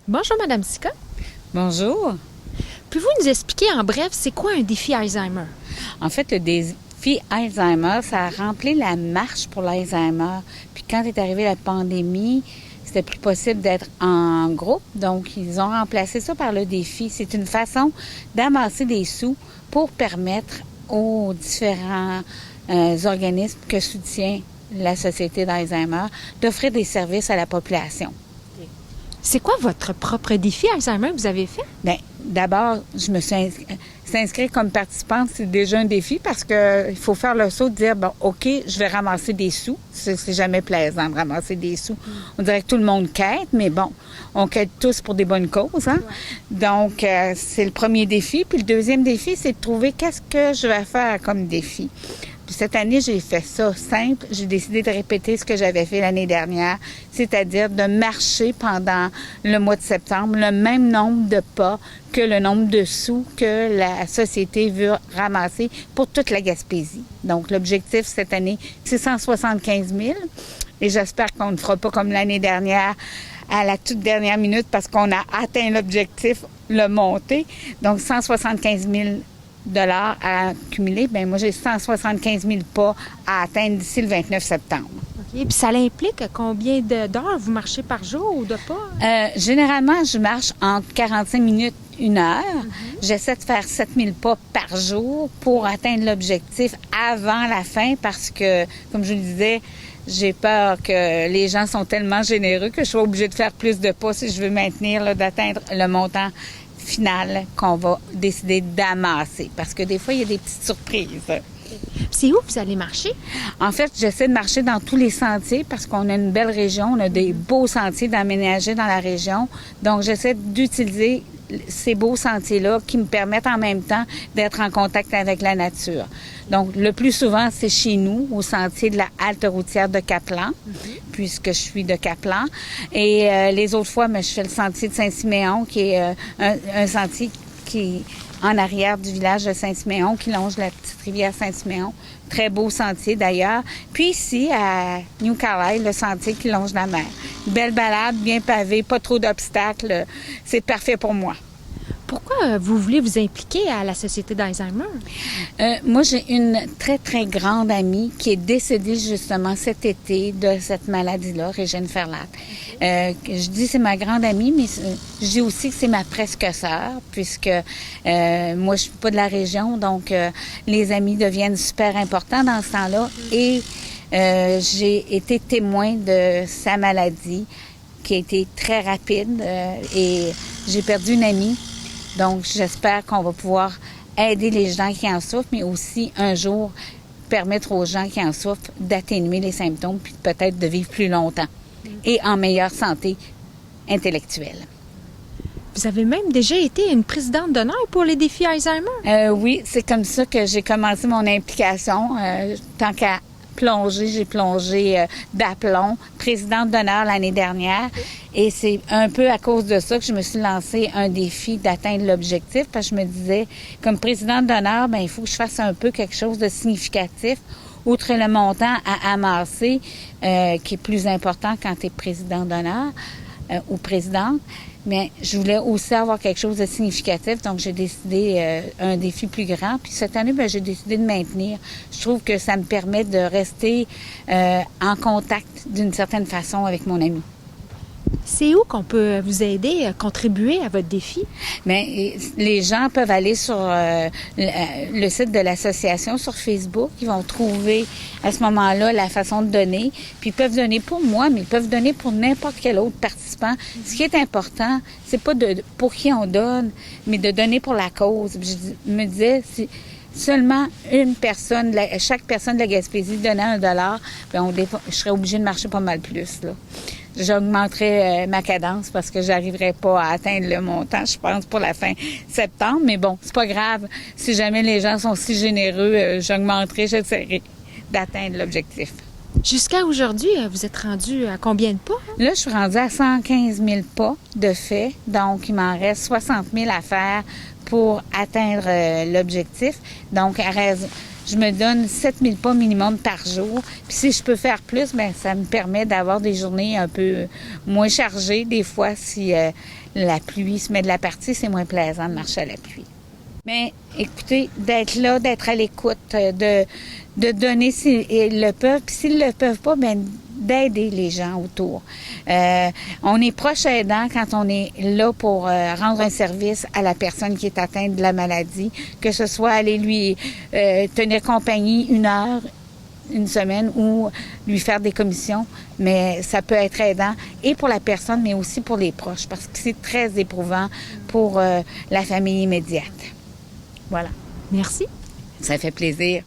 Bonjour, Madame Sica. Bonjour. Pouvez-vous nous expliquer en bref, c'est quoi un défi Alzheimer? En fait, le défi Alzheimer, ça a rempli la marche pour l'Alzheimer. Puis quand est arrivée la pandémie, c'était plus possible d'être en groupe. Donc, ils ont remplacé ça par le défi. C'est une façon d'amasser des sous pour permettre aux différents organismes que soutient la Société d'Alzheimer d'offrir des services à la population. C'est quoi votre propre défi Alzheimer que vous avez fait? Bien, d'abord, je me suis s'inscrire comme participante, c'est déjà un défi parce que il faut faire le saut de dire, bon, OK, je vais ramasser des sous. C'est jamais plaisant de ramasser des sous. On dirait que tout le monde quête, mais bon, on quête tous pour des bonnes causes, hein? Ouais. Donc, c'est le premier défi. Puis le deuxième défi, c'est de trouver qu'est-ce que je vais faire comme défi. Puis cette année, j'ai fait ça simple. J'ai décidé de répéter ce que j'avais fait l'année dernière, c'est-à-dire de marcher pendant le mois de septembre le même nombre de pas que le nombre de sous que la société veut ramasser pour toute la Gaspésie. Donc, l'objectif cette année, c'est 175 000. Et j'espère qu'on ne fera pas comme l'année dernière à la toute dernière minute parce qu'on a atteint l'objectif, le monter. Donc, 175 000 à accumuler, bien moi j'ai 175 000 pas à atteindre d'ici le 29 septembre. OK. Puis ça implique combien d'heures vous marchez par jour ou de pas? Généralement, je marche entre 45 minutes, 1 heure. J'essaie de faire 7 000 pas par jour pour atteindre l'objectif avant la fin parce que, comme je le disais, j'ai peur que les gens sont tellement généreux que je sois obligée de faire plus de pas si je veux maintenir, là, d'atteindre le montant final qu'on va décider d'amasser. Parce que des fois, il y a des petites surprises. C'est où vous allez marcher? En fait, j'essaie de marcher dans tous les sentiers parce qu'on a une belle région. On a des beaux sentiers d'aménager dans la région. Donc, j'essaie d'utiliser ces beaux sentiers-là qui me permettent en même temps d'être en contact avec la nature. Donc, le plus souvent, c'est chez nous, au sentier de la halte routière de Caplan, puisque je suis de Caplan. Et les autres fois, je fais le sentier de Saint-Siméon, qui est un sentier qui est en arrière du village de Saint-Siméon, qui longe la petite rivière Saint-Siméon. Très beau sentier, d'ailleurs. Puis ici, à New Carlisle, le sentier qui longe la mer. Belle balade, bien pavée, pas trop d'obstacles. C'est parfait pour moi. Pourquoi vous voulez vous impliquer à la Société d'Alzheimer? Moi, j'ai une très, très grande amie qui est décédée justement cet été de cette maladie-là, Régine Ferlat. Je dis c'est ma grande amie, mais je dis aussi que c'est ma presque sœur, puisque moi, je suis pas de la région, donc les amis deviennent super importants dans ce temps-là. Et j'ai été témoin de sa maladie, qui a été très rapide, et j'ai perdu une amie. Donc, j'espère qu'on va pouvoir aider les gens qui en souffrent, mais aussi un jour permettre aux gens qui en souffrent d'atténuer les symptômes puis peut-être de vivre plus longtemps et en meilleure santé intellectuelle. Vous avez même déjà été une présidente d'honneur pour les défis Alzheimer? Oui, c'est comme ça que j'ai commencé mon implication. Tant qu'à plonger, j'ai plongé d'aplomb, présidente d'honneur l'année dernière. Et c'est un peu à cause de ça que je me suis lancé un défi d'atteindre l'objectif, parce que je me disais, comme présidente d'honneur, il faut que je fasse un peu quelque chose de significatif, outre le montant à amasser, qui est plus important quand tu es président d'honneur ou présidente. Mais je voulais aussi avoir quelque chose de significatif, donc j'ai décidé un défi plus grand. Puis cette année, j'ai décidé de maintenir. Je trouve que ça me permet de rester en contact d'une certaine façon avec mon ami. C'est où qu'on peut vous aider à contribuer à votre défi? Mais les gens peuvent aller sur le site de l'association sur Facebook. Ils vont trouver à ce moment-là la façon de donner. Puis ils peuvent donner pour moi, mais ils peuvent donner pour n'importe quel autre participant. Ce qui est important, c'est pas pour qui on donne, mais de donner pour la cause. Je me disais, si seulement une personne, chaque personne de la Gaspésie donnait $1, je serais obligée de marcher pas mal plus, là. J'augmenterais ma cadence parce que j'arriverais pas à atteindre le montant, je pense, pour la fin septembre. Mais bon, c'est pas grave. Si jamais les gens sont si généreux, j'essaierai d'atteindre l'objectif. Jusqu'à aujourd'hui, vous êtes rendu à combien de pas? Là, je suis rendue à 115 000 pas de fait. Donc, il m'en reste 60 000 à faire pour atteindre l'objectif. Donc, je me donne 7000 pas minimum par jour. Puis si je peux faire plus, bien, ça me permet d'avoir des journées un peu moins chargées. Des fois, si la pluie se met de la partie, c'est moins plaisant de marcher à la pluie. Mais écoutez, d'être là, d'être à l'écoute, de donner s'ils le peuvent. Puis s'ils ne le peuvent pas, bien, d'aider les gens autour. On est proche aidant quand on est là pour rendre un service à la personne qui est atteinte de la maladie, que ce soit aller lui tenir compagnie 1 heure, 1 semaine ou lui faire des commissions, mais ça peut être aidant et pour la personne, mais aussi pour les proches, parce que c'est très éprouvant pour la famille immédiate. Voilà. Merci. Ça fait plaisir.